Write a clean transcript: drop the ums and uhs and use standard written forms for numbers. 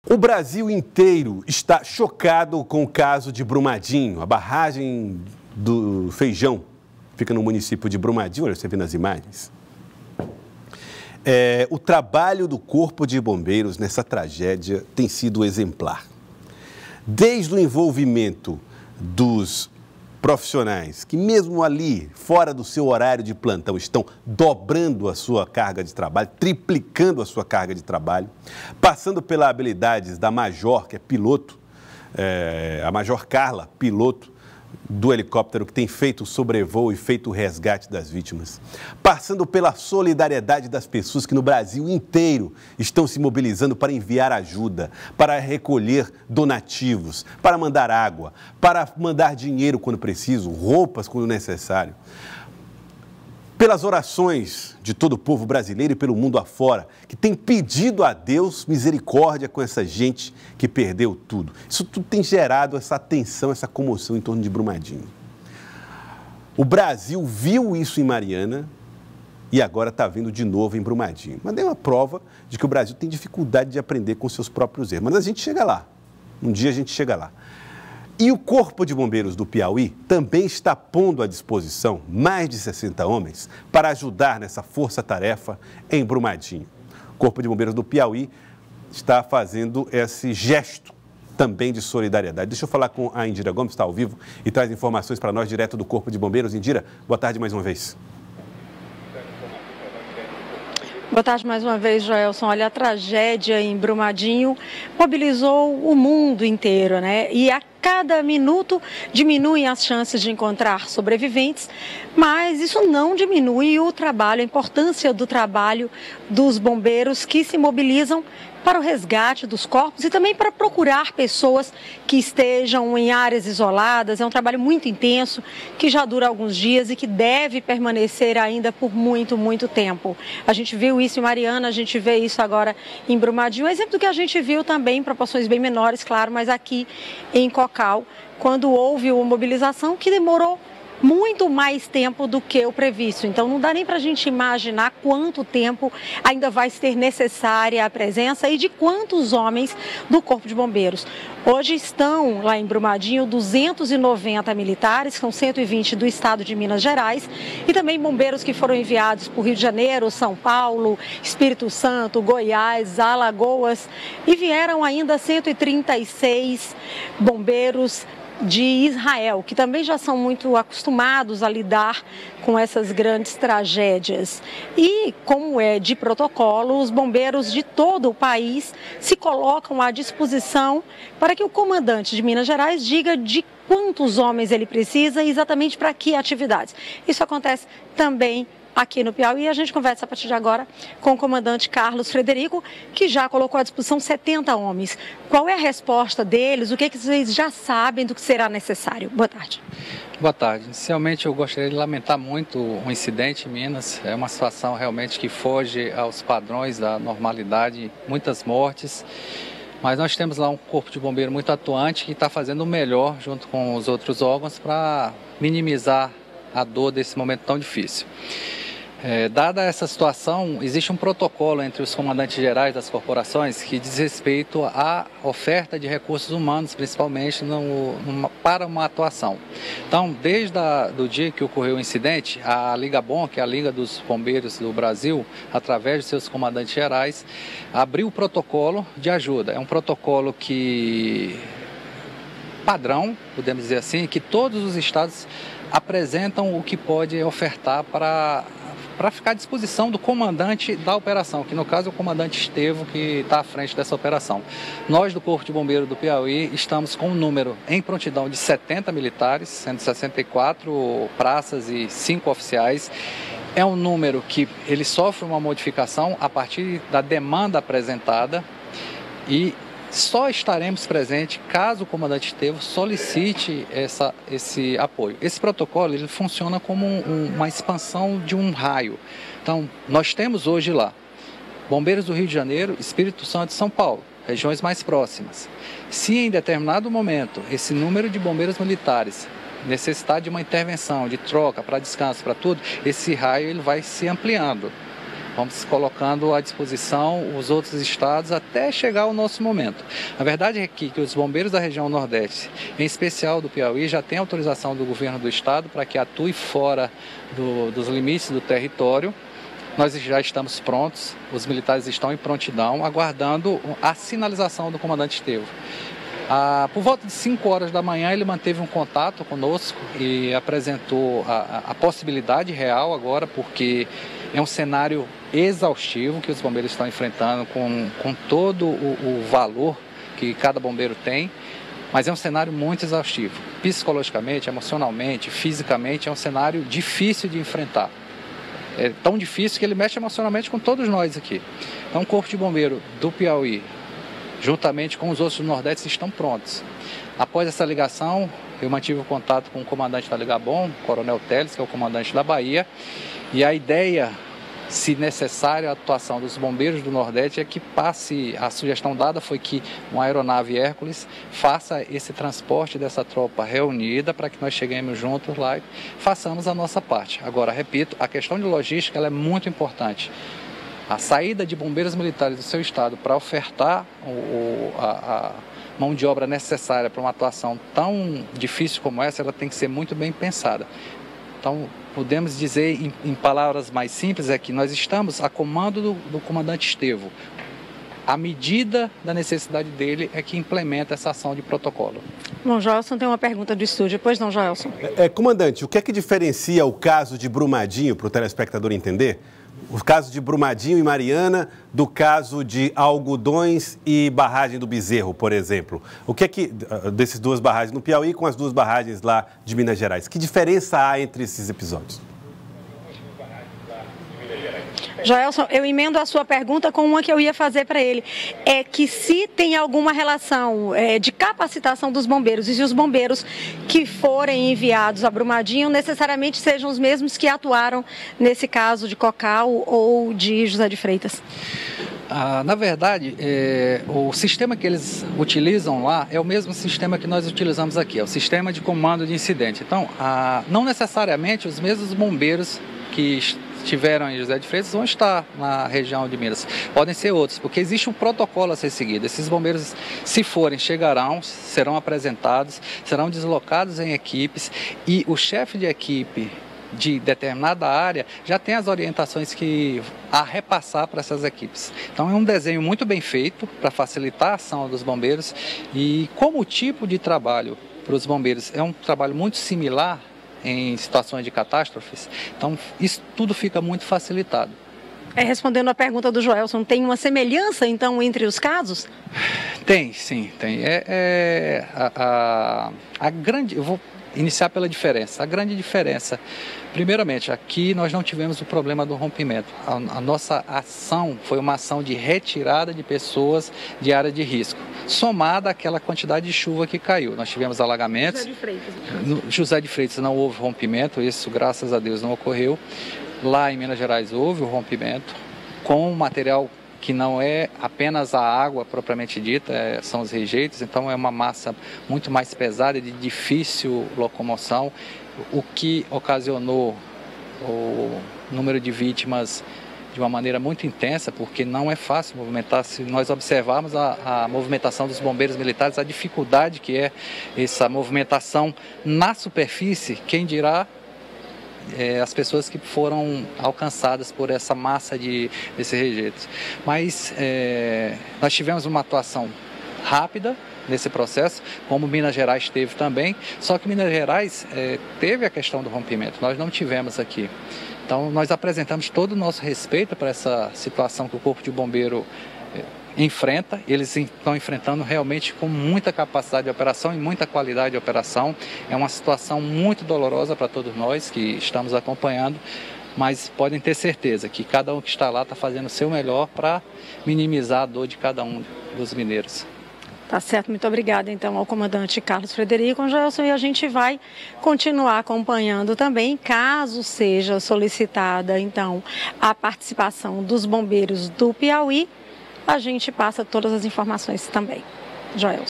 O Brasil inteiro está chocado com o caso de Brumadinho. A barragem do Feijão fica no município de Brumadinho, olha, você vê nas imagens. O trabalho do Corpo de Bombeiros nessa tragédia tem sido exemplar. Desde o envolvimento dos profissionais que mesmo ali, fora do seu horário de plantão, estão dobrando a sua carga de trabalho, triplicando a sua carga de trabalho, passando pelas habilidades da Major, que é piloto, a Major Carla, piloto do helicóptero que tem feito o sobrevoo e feito o resgate das vítimas, passando pela solidariedade das pessoas que no Brasil inteiro estão se mobilizando para enviar ajuda, para recolher donativos, para mandar água, para mandar dinheiro quando preciso, roupas quando necessário. Pelas orações de todo o povo brasileiro e pelo mundo afora, que tem pedido a Deus misericórdia com essa gente que perdeu tudo. Isso tudo tem gerado essa tensão, essa comoção em torno de Brumadinho. O Brasil viu isso em Mariana e agora está vendo de novo em Brumadinho. Mas é uma prova de que o Brasil tem dificuldade de aprender com seus próprios erros. Mas a gente chega lá. Um dia a gente chega lá. E o Corpo de Bombeiros do Piauí também está pondo à disposição mais de 60 homens para ajudar nessa força-tarefa em Brumadinho. O Corpo de Bombeiros do Piauí está fazendo esse gesto também de solidariedade. Deixa eu falar com a Indira Gomes, que está ao vivo e traz informações para nós direto do Corpo de Bombeiros. Indira, boa tarde mais uma vez. Boa tarde mais uma vez, Joelson. Olha, a tragédia em Brumadinho mobilizou o mundo inteiro, né? E a cada minuto diminuem as chances de encontrar sobreviventes, mas isso não diminui o trabalho, a importância do trabalho dos bombeiros que se mobilizam para o resgate dos corpos e também para procurar pessoas que estejam em áreas isoladas. É um trabalho muito intenso, que já dura alguns dias e que deve permanecer ainda por muito, muito tempo. A gente viu isso em Mariana, a gente vê isso agora em Brumadinho. Um exemplo do que a gente viu também em proporções bem menores, claro, mas aqui em Cocal, quando houve uma mobilização que demorou muito mais tempo do que o previsto. Então, não dá nem para a gente imaginar quanto tempo ainda vai ser necessária a presença e de quantos homens do Corpo de Bombeiros. Hoje estão lá em Brumadinho 290 militares, são 120 do estado de Minas Gerais, e também bombeiros que foram enviados por Rio de Janeiro, São Paulo, Espírito Santo, Goiás, Alagoas, e vieram ainda 136 bombeiros de Israel, que também já são muito acostumados a lidar com essas grandes tragédias. E, como é de protocolo, os bombeiros de todo o país se colocam à disposição para que o comandante de Minas Gerais diga de quantos homens ele precisa e exatamente para que atividades. Isso acontece também aqui no Piauí. E a gente conversa a partir de agora com o comandante Carlos Frederico, que já colocou à disposição 70 homens. Qual é a resposta deles? O que vocês já sabem do que será necessário? Boa tarde. Boa tarde. Inicialmente eu gostaria de lamentar muito o incidente em Minas. É uma situação realmente que foge aos padrões da normalidade, muitas mortes. Mas nós temos lá um corpo de bombeiro muito atuante que está fazendo o melhor junto com os outros órgãos para minimizar a dor desse momento tão difícil. Dada essa situação, existe um protocolo entre os comandantes gerais das corporações que diz respeito à oferta de recursos humanos, principalmente para uma atuação. Então, desde o dia que ocorreu o incidente, a Liga Bom, que é a Liga dos Bombeiros do Brasil, através de seus comandantes gerais, abriu o protocolo de ajuda. É um protocolo padrão, podemos dizer assim, que todos os estados apresentam o que pode ofertar para ficar à disposição do comandante da operação, que no caso é o comandante Estevo, que está à frente dessa operação. Nós do Corpo de Bombeiro do Piauí estamos com um número em prontidão de 70 militares, sendo 64 praças e 5 oficiais. É um número que ele sofre uma modificação a partir da demanda apresentada e só estaremos presentes caso o comandante Estevo solicite esse apoio. Esse protocolo ele funciona como uma expansão de um raio. Então, nós temos hoje lá bombeiros do Rio de Janeiro, Espírito Santo e São Paulo, regiões mais próximas. Se em determinado momento esse número de bombeiros militares necessitar de uma intervenção, de troca, para descanso, para tudo, esse raio ele vai se ampliando. Vamos colocando à disposição os outros estados até chegar ao nosso momento. A verdade é que os bombeiros da região Nordeste, em especial do Piauí, já têm autorização do governo do estado para que atue fora dos limites do território. Nós já estamos prontos, os militares estão em prontidão, aguardando a sinalização do comandante Estevo. Por volta de 5 horas da manhã, ele manteve um contato conosco e apresentou a possibilidade real agora, porque é um cenário exaustivo que os bombeiros estão enfrentando com todo o valor que cada bombeiro tem, mas é um cenário muito exaustivo. Psicologicamente, emocionalmente, fisicamente, é um cenário difícil de enfrentar. É tão difícil que ele mexe emocionalmente com todos nós aqui. Então, o Corpo de Bombeiro do Piauí, juntamente com os outros do Nordeste, estão prontos. Após essa ligação, eu mantive o contato com o comandante da Ligabom, o Coronel Teles, que é o comandante da Bahia, e a ideia, se necessário, a atuação dos bombeiros do Nordeste é que passe, a sugestão dada foi que uma aeronave Hércules faça esse transporte dessa tropa reunida para que nós cheguemos juntos lá e façamos a nossa parte. Agora, repito, a questão de logística ela é muito importante. A saída de bombeiros militares do seu estado para ofertar a mão de obra necessária para uma atuação tão difícil como essa, ela tem que ser muito bem pensada. Então, podemos dizer em palavras mais simples é que nós estamos a comando do comandante Estevo. A medida da necessidade dele é que implementa essa ação de protocolo. Bom, Joelson tem uma pergunta do estúdio. Pois não, Joelson? Comandante, o que é que diferencia o caso de Brumadinho, para o telespectador entender? O caso de Brumadinho e Mariana do caso de Algodões e barragem do Bezerro, por exemplo. O que é que, dessas duas barragens no Piauí com as duas barragens lá de Minas Gerais, que diferença há entre esses episódios? Joelson, eu emendo a sua pergunta com uma que eu ia fazer para ele. É que se tem alguma relação de capacitação dos bombeiros e se os bombeiros que forem enviados a Brumadinho necessariamente sejam os mesmos que atuaram nesse caso de Cocal ou de José de Freitas. Na verdade, o sistema que eles utilizam lá é o mesmo sistema que nós utilizamos aqui, é o sistema de comando de incidente. Então, não necessariamente os mesmos bombeiros que estiveram em José de Freitas vão estar na região de Minas. Podem ser outros, porque existe um protocolo a ser seguido. Esses bombeiros, se forem, chegarão, serão apresentados, serão deslocados em equipes e o chefe de equipe de determinada área já tem as orientações a repassar para essas equipes. Então é um desenho muito bem feito para facilitar a ação dos bombeiros e como o tipo de trabalho para os bombeiros é um trabalho muito similar em situações de catástrofes, então isso tudo fica muito facilitado. Respondendo a pergunta do Joelson, tem uma semelhança então entre os casos? Tem, sim, tem. Eu vou iniciar pela diferença. A grande diferença, primeiramente, aqui nós não tivemos o problema do rompimento. A nossa ação foi uma ação de retirada de pessoas de área de risco, somada àquela quantidade de chuva que caiu. Nós tivemos alagamentos. José de Freitas. No José de Freitas não houve rompimento, isso graças a Deus não ocorreu. Lá em Minas Gerais houve o rompimento com material que não é apenas a água propriamente dita, são os rejeitos, então é uma massa muito mais pesada e de difícil locomoção, o que ocasionou o número de vítimas de uma maneira muito intensa, porque não é fácil movimentar. Se nós observarmos a movimentação dos bombeiros militares, a dificuldade que é essa movimentação na superfície, quem dirá as pessoas que foram alcançadas por essa massa desses rejeitos. Mas nós tivemos uma atuação rápida nesse processo, como Minas Gerais teve também, só que Minas Gerais teve a questão do rompimento, nós não tivemos aqui. Então nós apresentamos todo o nosso respeito para essa situação que o Corpo de Bombeiro enfrenta, eles estão enfrentando realmente com muita capacidade de operação e muita qualidade de operação. É uma situação muito dolorosa para todos nós que estamos acompanhando, mas podem ter certeza que cada um que está lá está fazendo o seu melhor para minimizar a dor de cada um dos mineiros. Tá certo, muito obrigada então ao comandante Carlos Frederico, Joelson, e a gente vai continuar acompanhando também, caso seja solicitada então a participação dos bombeiros do Piauí, a gente passa todas as informações também. Joelson.